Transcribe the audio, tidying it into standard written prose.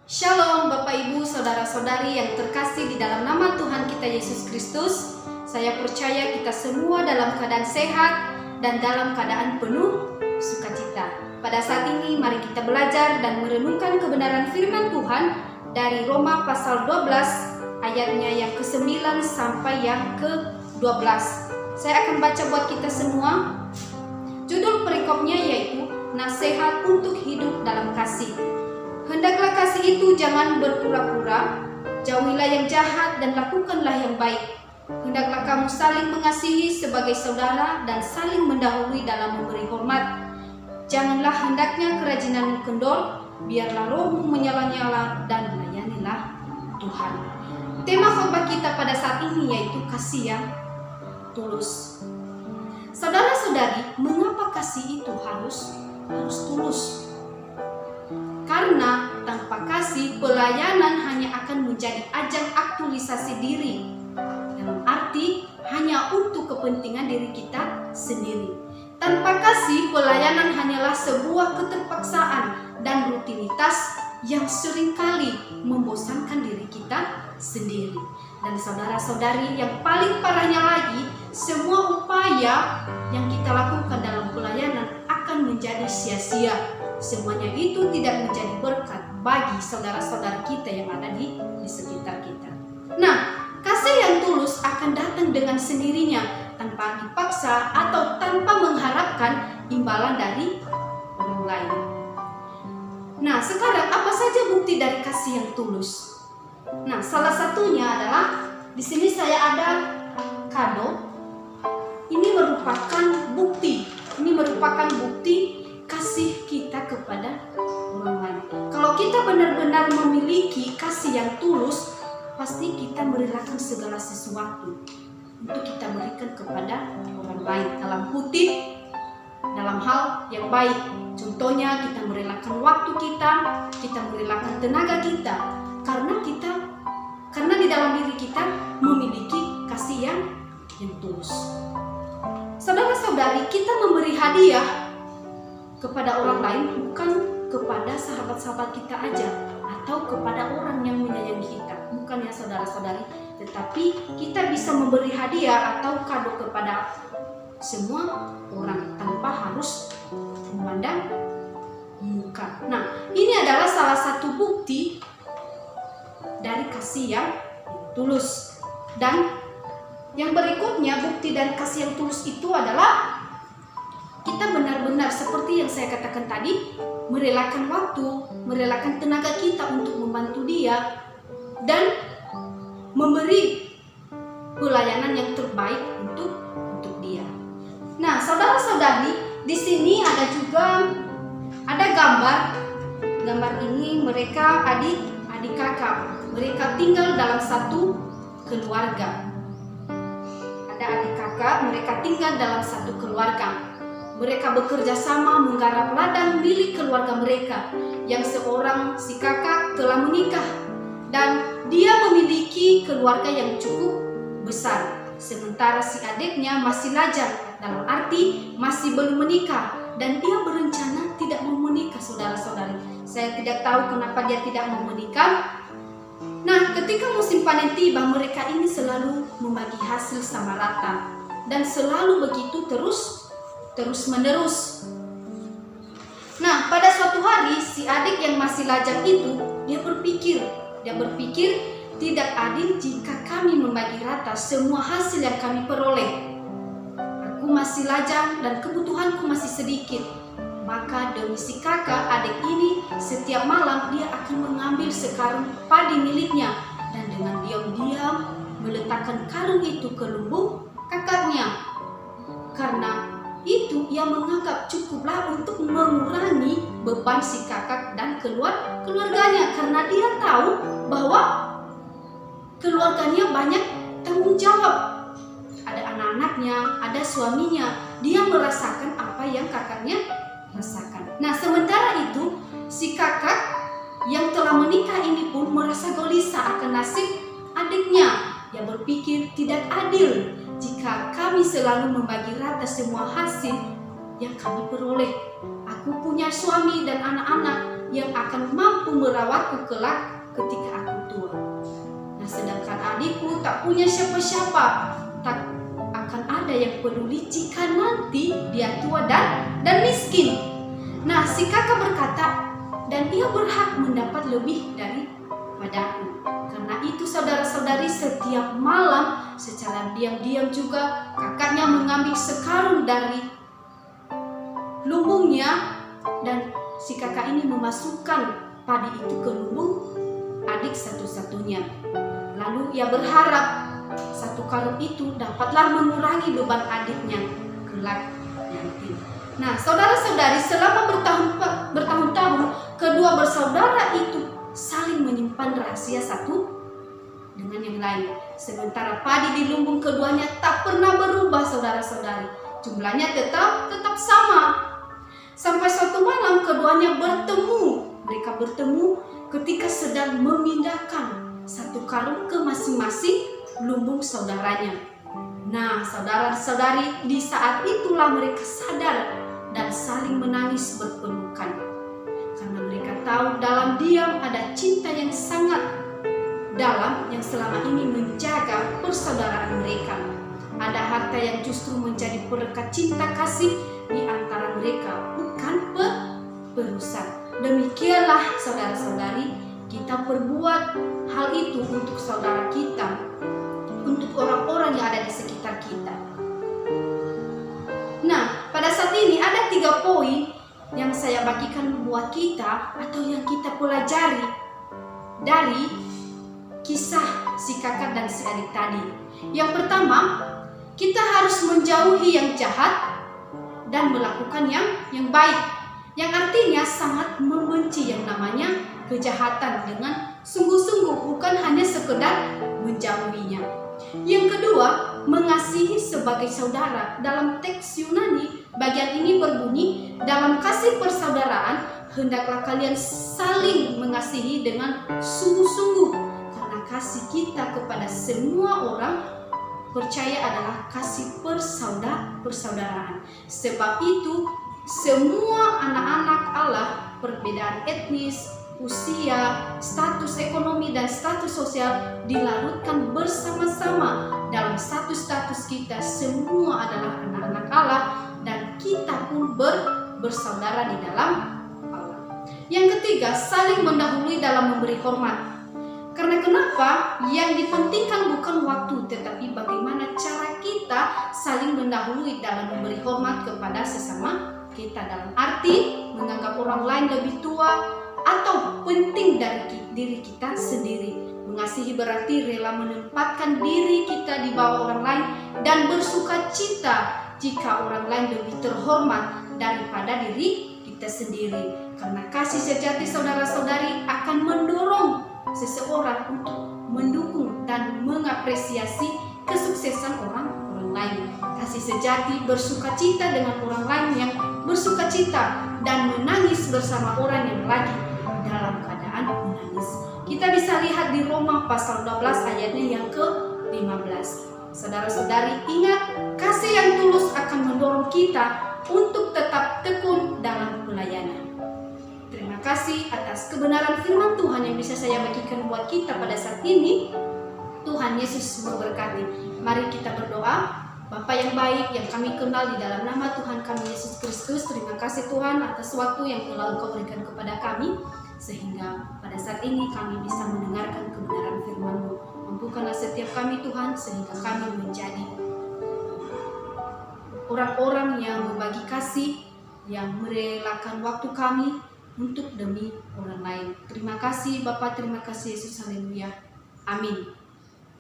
Shalom Bapak Ibu, Saudara-saudari yang terkasih di dalam nama Tuhan kita Yesus Kristus. Saya percaya kita semua dalam keadaan sehat dan dalam keadaan penuh sukacita. Pada saat ini mari kita belajar dan merenungkan kebenaran firman Tuhan dari Roma pasal 12 ayatnya yang ke-9 sampai yang ke-12. Saya akan baca buat kita semua. Judul perikopnya yaitu Nasihat untuk Hidup dalam Kasih. Hendaklah kasih itu jangan berpura-pura, jauhilah yang jahat dan lakukanlah yang baik. Hendaklah kamu saling mengasihi sebagai saudara dan saling mendahului dalam memberi hormat. Janganlah hendaknya kerajinanmu kendor, biarlah rohmu menyala-nyala dan layanilah Tuhan. Tema khotbah kita pada saat ini yaitu kasih yang tulus. Saudara-saudari, mengapa kasih itu harus tulus? Karena tanpa kasih, pelayanan hanya akan menjadi ajang aktualisasi diri. Dalam arti, hanya untuk kepentingan diri kita sendiri. Tanpa kasih, pelayanan hanyalah sebuah keterpaksaan dan rutinitas yang seringkali membosankan diri kita sendiri. Dan saudara-saudari, yang paling parahnya lagi, semua upaya yang kita lakukan dalam pelayanan akan menjadi sia-sia. Semuanya itu tidak menjadi berkat bagi saudara-saudara kita yang ada di sekitar kita. Nah, kasih yang tulus akan datang dengan sendirinya tanpa dipaksa atau tanpa mengharapkan imbalan dari orang lain. Nah, sekarang apa saja bukti dari kasih yang tulus? Nah, salah satunya adalah di sini saya ada kado. Ini merupakan bukti. Ini merupakan bukti kasih kita kepada orang lain. Kalau kita benar-benar memiliki kasih yang tulus, pasti kita merelakan segala sesuatu untuk kita berikan kepada orang lain dalam kutip, dalam hal yang baik. Contohnya kita merelakan waktu kita merelakan tenaga kita, karena di dalam diri kita memiliki kasih yang tulus. Saudara-saudari, kita memberi hadiah kepada orang lain bukan kepada sahabat-sahabat kita aja atau kepada orang yang menyayangi kita, bukan ya saudara-saudari, tetapi kita bisa memberi hadiah atau kado kepada semua orang tanpa harus memandang muka. Nah, ini adalah salah satu bukti dari kasih yang tulus. Dan yang berikutnya, bukti dari kasih yang tulus itu adalah kita benar-benar seperti yang saya katakan tadi, merelakan waktu, merelakan tenaga kita untuk membantu dia dan memberi pelayanan yang terbaik untuk dia. Nah, saudara-saudari, di sini ada gambar ini mereka adik kakak, mereka tinggal dalam satu keluarga. Ada adik kakak, mereka tinggal dalam satu keluarga. Mereka bekerja sama menggarap ladang milik keluarga mereka, yang seorang si kakak telah menikah dan dia memiliki keluarga yang cukup besar, sementara si adiknya masih lajang, dalam arti masih belum menikah, dan dia berencana tidak mau menikah. Saudara-saudari, saya tidak tahu kenapa dia tidak mau menikah. Nah, ketika musim panen tiba, mereka ini selalu membagi hasil sama rata dan selalu begitu terus menerus. Nah, pada suatu hari si adik yang masih lajang itu dia berpikir tidak adil jika kami membagi rata semua hasil yang kami peroleh. Aku masih lajang dan kebutuhanku masih sedikit. Maka demi si kakak adik ini, setiap malam dia akan mengambil sekarung padi miliknya dan dengan diam-diam meletakkan karung itu ke lumbung kakaknya. Karena itu ia menganggap cukuplah untuk mengurangi beban si kakak dan keluarganya, karena dia tahu bahwa keluarganya banyak tanggung jawab. Ada anak-anaknya, ada suaminya, dia merasakan apa yang kakaknya rasakan. Nah, sementara itu si kakak yang telah menikah ini pun merasa gelisah akan nasib adiknya. Dia berpikir tidak adil jika kami selalu membagi rata semua hasil yang kami peroleh. Aku punya suami dan anak-anak yang akan mampu merawatku kelak ketika aku tua. Nah, sedangkan adikku tak punya siapa-siapa, tak akan ada yang peduli jika nanti dia tua dan miskin. Nah, si kakak berkata, dan ia berhak mendapat lebih daripadaku. Karena itu saudara-saudari, setiap malam secara diam-diam juga kakaknya mengambil sekarung dari lumbungnya, dan si kakak ini memasukkan padi itu ke lumbung adik satu-satunya. Lalu ia berharap satu karung itu dapatlah mengurangi beban adiknya kelak nanti. Nah, saudara-saudari, selama bertahun-tahun kedua bersaudara itu saling menyimpan rahasia satu dengan yang lain. Sementara padi di lumbung keduanya tak pernah berubah, saudara-saudari. Jumlahnya tetap sama. Sampai suatu malam keduanya bertemu. Mereka bertemu ketika sedang memindahkan satu karung ke masing-masing lumbung saudaranya. Nah, saudara-saudari, di saat itulah mereka sadar dan saling menangis berpelukan. Karena mereka tahu dalam diam ada cinta yang sangat dalam yang selama ini menjaga persaudaraan mereka. Ada harta yang justru menjadi perekat cinta kasih di antara mereka, bukan perusak. Demikianlah saudara-saudari, kita perbuat hal itu untuk saudara kita, untuk orang-orang yang ada di sekitar kita. Nah, pada saat ini ada 3 poin yang saya bagikan buat kita atau yang kita pelajari dari kisah si kakak dan si adik tadi. Yang pertama, kita harus menjauhi yang jahat dan melakukan yang baik, yang artinya sangat membenci yang namanya kejahatan dengan sungguh-sungguh, bukan hanya sekedar menjauhinya. Yang kedua, mengasihi sebagai saudara. Dalam teks Yunani, bagian ini berbunyi, dalam kasih persaudaraan hendaklah kalian saling mengasihi dengan sungguh-sungguh, karena kasih kita kepada semua orang percaya adalah kasih persaudaraan. Sebab itu semua anak-anak Allah, perbedaan etnis, usia, status ekonomi, dan status sosial dilarutkan bersama-sama dalam satu status kita. Semua adalah anak-anak Allah dan kita pun bersaudara di dalam Allah. Yang ketiga, saling mendahului dalam memberi hormat. Karena kenapa? Yang dipentingkan bukan waktu, tetapi bagaimana cara kita saling mendahului dalam memberi hormat kepada sesama kita. Dalam arti menganggap orang lain lebih tua atau penting dari diri kita sendiri. Mengasihi berarti rela menempatkan diri kita di bawah orang lain dan bersuka cita jika orang lain lebih terhormat daripada diri kita sendiri. Karena kasih sejati saudara-saudari akan mendorong seseorang untuk mendukung dan mengapresiasi kesuksesan orang lain. Kasih sejati bersuka cita dengan orang lain yang bersuka cita dan menangis bersama orang yang lagi dalam keadaan menangis. Kita bisa lihat di Roma pasal 12 ayatnya yang ke-15. Saudara-saudari, ingat, kasih yang tulus akan mendorong kita untuk tetap tekun dalam pelayanan. Terima kasih atas kebenaran firman Tuhan yang bisa saya bagikan buat kita pada saat ini. Tuhan Yesus memberkati. Mari kita berdoa. Bapa yang baik yang kami kenal, di dalam nama Tuhan kami Yesus Kristus, terima kasih Tuhan atas waktu yang telah Engkau berikan kepada kami, sehingga pada saat ini kami bisa mendengarkan kebenaran firman-Mu. Mampukanlah setiap kami Tuhan, sehingga kami menjadi orang-orang yang berbagi kasih, yang merelakan waktu kami untuk demi orang lain. Terima kasih Bapa, terima kasih Yesus, haleluya. Amin.